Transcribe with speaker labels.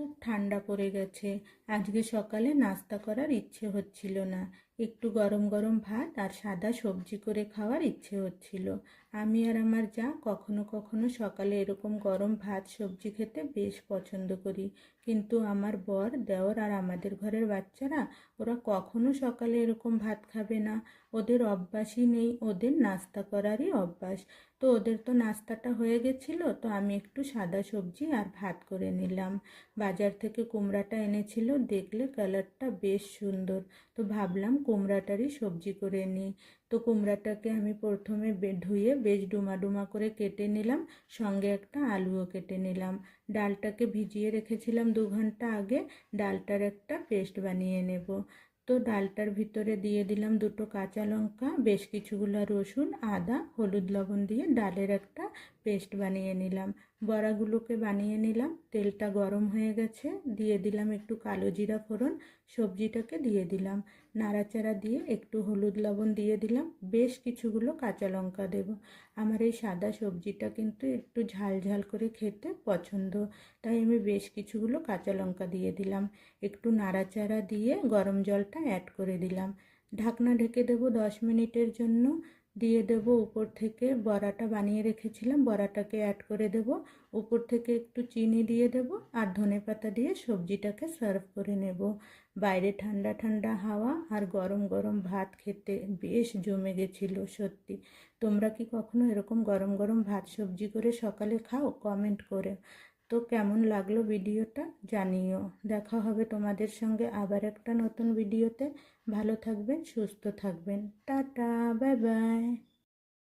Speaker 1: খুব ঠান্ডা পড়ে গেছে। আজকে সকালে নাস্তা করার ইচ্ছে হচ্ছিল না। একটু গরম গরম ভাত আর সাদা সবজি করে খাওয়ার ইচ্ছে হচ্ছিল। আমি আর আমার যা কখনো কখনো সকালে এরকম গরম ভাত সবজি খেতে বেশ পছন্দ করি। কিন্তু আমার বর, দেওর আর আমাদের ঘরের বাচ্চারা ওরা কখনো সকালে এরকম ভাত খাবে না। ওদের অভ্যাসই নেই, ওদের নাস্তা করারই অভ্যাস। তো ওদের তো নাস্তাটা হয়ে গেছিল, তো আমি একটু সাদা সবজি আর ভাত করে নিলাম। বাজার থেকে কুমড়াটা এনেছিল, দেখলে কালারটা বেশ সুন্দর। তো ভাবলাম কুমড়াটারই সবজি করে নিই। তো কুমড়াটাকে আমি প্রথমে ধুয়ে বেশ ডুমা ডুমা করে কেটে নিলাম, সঙ্গে একটা আলুও কেটে নিলাম। ডালটাকে ভিজিয়ে রেখেছিলাম 2 ঘন্টা আগে। ডালটার একটা পেস্ট বানিয়ে নেব। তো ডালটার ভিতরে দিয়ে দিলাম 2 কাঁচা লঙ্কা, বেশ কিছুগুলো রসুন, আদা, হলুদ লবণ দিয়ে ডালের একটা পেস্ট বানিয়ে নিলাম। বড়াগুলোকে বানিয়ে নিলাম। তেলটা গরম হয়ে গেছে, দিয়ে দিলাম একটু কালো জিরা ফোড়ন। সবজিটাকে দিয়ে দিলাম, নাড়াচাড়া দিয়ে একটু হলুদ লবণ দিয়ে দিলাম। বেশ কিছুগুলো কাঁচা লঙ্কা দেব। আমার এই সাদা সবজিটা কিন্তু একটু ঝাল ঝাল করে খেতে পছন্দ, তাই আমি বেশ কিছুগুলো কাঁচা লঙ্কা দিয়ে দিলাম। একটু নাড়াচাড়া দিয়ে গরম জলটা অ্যাড করে দিলাম। ঢাকনা ঢেকে দেবো 10 মিনিটের জন্য। দিয়ে দেবো উপর থেকে বড়াটা বানিয়ে রেখেছিলাম, বড়াটাকে অ্যাড করে দেব। উপর থেকে একটু চিনি দিয়ে দেব আর ধনেপাতা দিয়ে সবজিটাকে সার্ভ করে নেব। বাইরে ঠান্ডা ঠান্ডা হাওয়া আর গরম গরম ভাত খেতে বেশ জমে গেছিল সত্যি। তোমরা কি কখনো এরকম গরম গরম ভাত সবজি করে সকালে খাও? কমেন্ট করে। তো কেমন লাগলো ভিডিওটা জানিও। দেখা হবে তোমাদের সঙ্গে আবার একটা নতুন ভিডিওতে। ভালো থাকবেন, সুস্থ থাকবেন। Tata, bye bye.